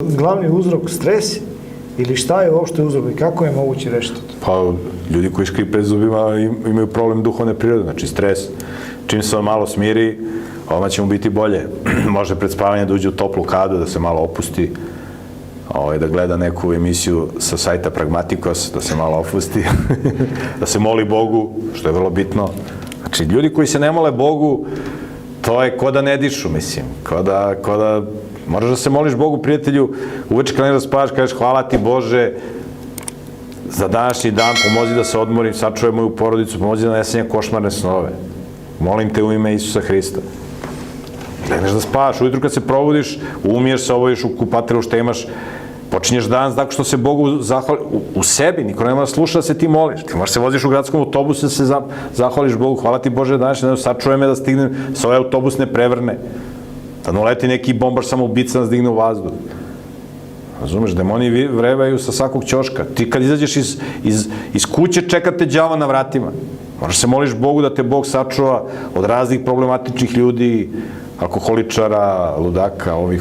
Glavni uzrok stres ili šta je uopšte uzrok i kako je moguće rešiti? Pa, ljudi koji škripe zubima imaju problem duhovne prirode, znači stres. Čim se on malo smiri, odmah će mu biti bolje. Može pred spavanje da uđe u toplu kadu, da se malo opusti, da gleda neku emisiju sa sajta Pragmatikos, da se malo opusti, da se moli Bogu, što je vrlo bitno. Znači, ljudi koji se ne mole Bogu, to je ko da ne dišu, mislim. Ko da moraš da se moliš Bogu, prijatelju, uveče kad ne da spavaš, kažeš hvala ti Bože za današnji dan, pomozi da se odmorim, sačuvaj moju porodicu, pomozi da ne sanjam košmarne snove. Molim te u ime Isusa Hrista. Kreneš da spavaš, ujutru kad se probudiš, umiješ se, obojiš u kupatilu što imaš, počinješ dan tako što se Bogu zahvali u sebi, niko ne mora sluša da se ti moliš. Ti možeš se voziš u gradskom autobusu da se zahvališ Bogu, hvala ti Bože današnji dan, sačuvaj me da stignem, da se ovaj autobus ne prevrne. Da ne uleti neki bombar samo ubica nas digne u vazduh. Razumeš, demoni vrevaju sa svakog ćoška. Ti kad izađeš iz kuće, čekate đava na vratima. Moraš se moliš Bogu da te Bog sačuva od raznih problematičnih ljudi, alkoholičara, ludaka, ovih